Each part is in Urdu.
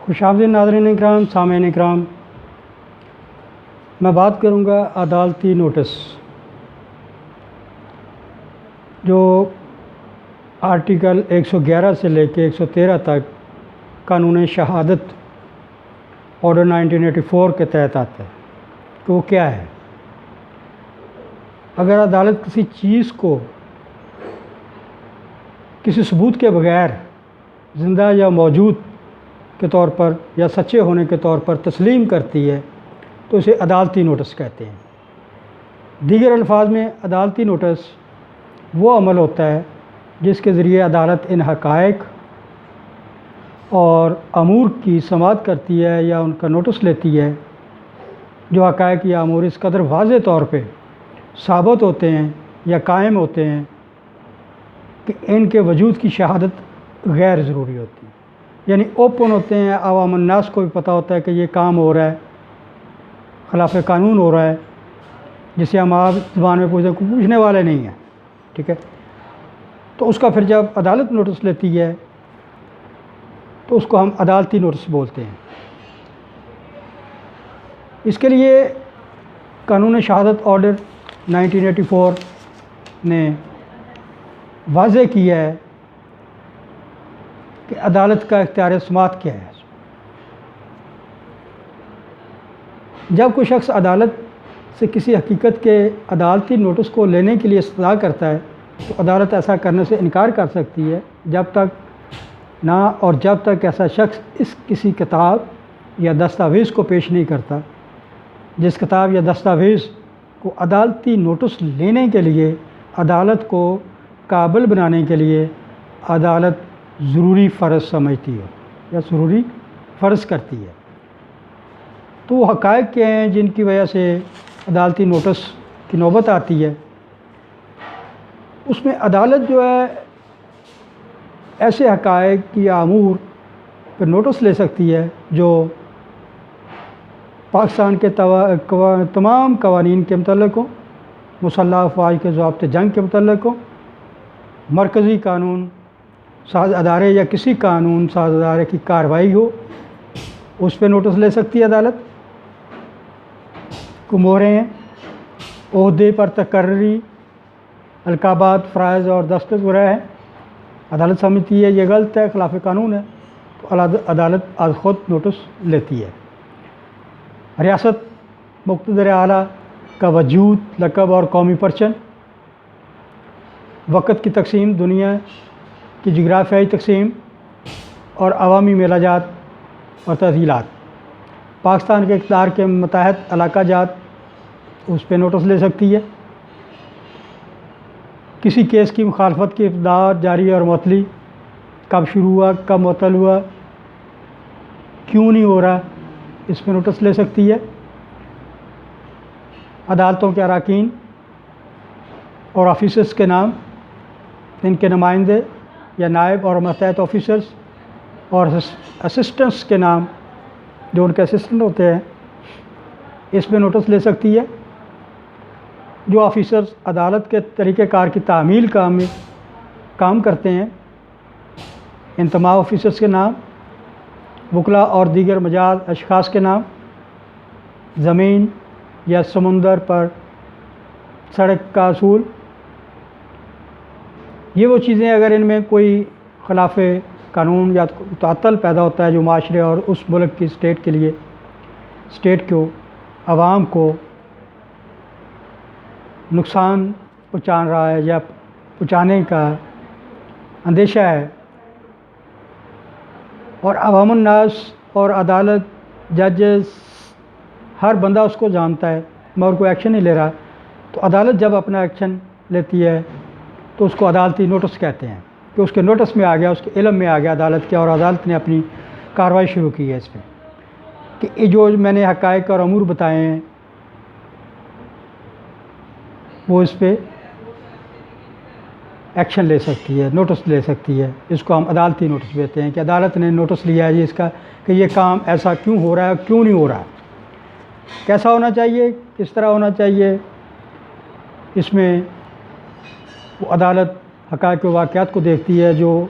خوش آمدید ناظرین اکرام، سامعین اکرام، میں بات کروں گا عدالتی نوٹس جو آرٹیکل 111 سے لے کے 113 تک قانون شہادت آرڈر 1984 کے تحت آتا ہے کہ وہ کیا ہے۔ اگر عدالت کسی چیز کو کسی ثبوت کے بغیر زندہ یا موجود کے طور پر یا سچے ہونے کے طور پر تسلیم کرتی ہے تو اسے عدالتی نوٹس کہتے ہیں۔ دیگر الفاظ میں عدالتی نوٹس وہ عمل ہوتا ہے جس کے ذریعے عدالت ان حقائق اور امور کی سماعت کرتی ہے یا ان کا نوٹس لیتی ہے جو حقائق یا امور اس قدر واضح طور پہ ثابت ہوتے ہیں یا قائم ہوتے ہیں کہ ان کے وجود کی شہادت غیر ضروری ہوتی ہے، یعنی اوپن ہوتے ہیں، عوام الناس کو بھی پتہ ہوتا ہے کہ یہ کام ہو رہا ہے، خلاف قانون ہو رہا ہے، جسے ہم آپ زبان میں پوچھنے والے نہیں ہیں، ٹھیک ہے۔ تو اس کا پھر جب عدالت نوٹس لیتی ہے تو اس کو ہم عدالتی نوٹس بولتے ہیں۔ اس کے لیے قانون شہادت آرڈر 1984 نے واضح کیا ہے کہ عدالت کا اختیار سماعت کیا ہے۔ جب کوئی شخص عدالت سے کسی حقیقت کے عدالتی نوٹس کو لینے کے لیے استدعا کرتا ہے تو عدالت ایسا کرنے سے انکار کر سکتی ہے جب تک ایسا شخص اس کسی کتاب یا دستاویز کو پیش نہیں کرتا جس کتاب یا دستاویز کو عدالتی نوٹس لینے کے لیے عدالت کو قابل بنانے کے لیے عدالت ضروری فرض سمجھتی ہے یا ضروری فرض کرتی ہے۔ تو وہ حقائق کیا ہیں جن کی وجہ سے عدالتی نوٹس کی نوبت آتی ہے؟ اس میں عدالت جو ہے ایسے حقائق یا امور پر نوٹس لے سکتی ہے جو پاکستان کے تمام قوانین کے متعلق ہوں، مسلح افواج کے ضابطۂ جنگ کے متعلق ہوں، مرکزی قانون ساز ادارے یا کسی قانون ساز ادارے کی کارروائی ہو، اس پہ نوٹس لے سکتی ہے عدالت۔ کو مہرے ہیں، عہدے پر تقرری، القابات، فرائض اور دستخط وغیرہ ہیں، عدالت سمجھتی ہے یہ غلط ہے، خلاف قانون ہے، تو عدالت از خود نوٹس لیتی ہے۔ ریاست مقتدر اعلیٰ کا وجود، لقب اور قومی پرچم، وقت کی تقسیم، دنیا کی جغرافیائی تقسیم اور عوامی میلہ جات اور تفصیلات، پاکستان کے اقتدار کے متحد علاقہ جات، اس پہ نوٹس لے سکتی ہے۔ کسی کیس کی مخالفت کی ابتدا، جاری اور معطلی، کب شروع ہوا، کب معطل ہوا، کیوں نہیں ہو رہا، اس پہ نوٹس لے سکتی ہے۔ عدالتوں کے اراکین اور آفیسرز کے نام، ان کے نمائندے یا نائب اور ماتحت آفیسرز اور اسسٹنٹس کے نام جو ان کے اسسٹنٹ ہوتے ہیں، اس پہ نوٹس لے سکتی ہے۔ جو آفیسرز عدالت کے طریقہ کار کی تعمیل کام کرتے ہیں، ان تمام آفیسرز کے نام، وکلاء اور دیگر مجاز اشخاص کے نام، زمین یا سمندر پر سڑک کا اصول، یہ وہ چیزیں اگر ان میں کوئی خلاف قانون یا تعطل پیدا ہوتا ہے جو معاشرے اور اس ملک کی اسٹیٹ کو عوام کو نقصان پہنچا رہا ہے یا پہنچانے کا اندیشہ ہے، اور عوام الناس اور عدالت، ججز، ہر بندہ اس کو جانتا ہے مگر کوئی ایکشن نہیں لے رہا، تو عدالت جب اپنا ایکشن لیتی ہے تو اس کو عدالتی نوٹس کہتے ہیں کہ اس کے نوٹس میں آ گیا، اس کے علم میں آ گیا عدالت کے، اور عدالت نے اپنی کارروائی شروع کی ہے اس پہ کہ یہ جو میں نے حقائق اور امور بتائے ہیں وہ اس پہ ایکشن لے سکتی ہے، نوٹس لے سکتی ہے۔ اس کو ہم عدالتی نوٹس کہتے ہیں کہ عدالت نے نوٹس لیا ہے جی اس کا کہ یہ کام ایسا کیوں ہو رہا ہے، کیوں نہیں ہو رہا، کیسا ہونا چاہیے، کس طرح ہونا چاہیے۔ اس میں وہ عدالت حقائق و واقعات کو دیکھتی ہے جو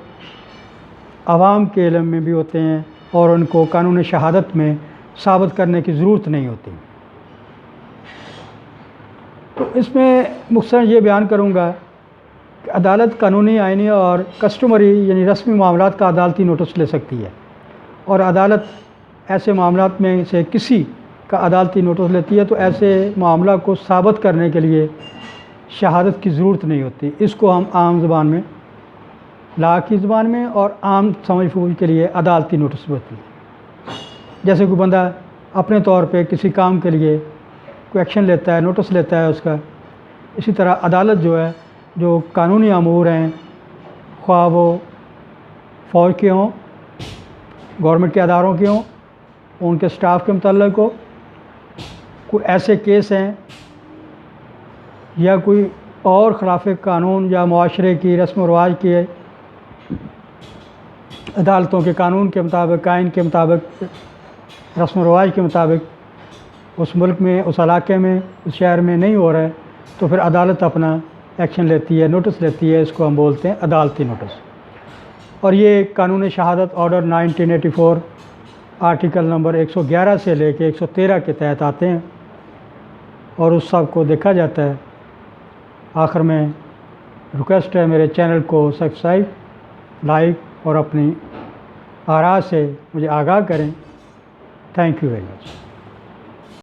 عوام کے علم میں بھی ہوتے ہیں اور ان کو قانون شہادت میں ثابت کرنے کی ضرورت نہیں ہوتی۔ تو اس میں مختصراً یہ بیان کروں گا کہ عدالت قانونی، آئینی اور کسٹمری یعنی رسمی معاملات کا عدالتی نوٹس لے سکتی ہے، اور عدالت ایسے معاملات میں سے کسی کا عدالتی نوٹس لیتی ہے تو ایسے معاملہ کو ثابت کرنے کے لیے شہادت کی ضرورت نہیں ہوتی۔ اس کو ہم عام زبان میں، لا کی زبان میں اور عام سمجھ بوجھ کے لیے عدالتی نوٹس ہوتی ہے۔ جیسے کوئی بندہ اپنے طور پہ کسی کام کے لیے کوئی ایکشن لیتا ہے، نوٹس لیتا ہے اس کا، اسی طرح عدالت جو ہے جو قانونی امور ہیں، خواہ وہ فوج کے ہوں، گورنمنٹ کے اداروں کے ہوں، ان کے سٹاف کے متعلق ہو، کوئی ایسے کیس ہیں یا کوئی اور خلاف قانون یا معاشرے کی رسم و رواج کی عدالتوں کے قانون کے مطابق، آئین کے مطابق، رسم و رواج کے مطابق اس ملک میں، اس علاقے میں، اس شہر میں نہیں ہو رہا ہے تو پھر عدالت اپنا ایکشن لیتی ہے، نوٹس لیتی ہے۔ اس کو ہم بولتے ہیں عدالتی نوٹس۔ اور یہ قانون شہادت آرڈر 1984 آرٹیکل نمبر 111 سے لے کے 113 کے تحت آتے ہیں، اور اس سب کو دیکھا جاتا ہے۔ آخر میں ریکویسٹ ہے میرے چینل کو سبسکرائب، لائک اور اپنی آراء سے مجھے آگاہ کریں۔ Thank you very much.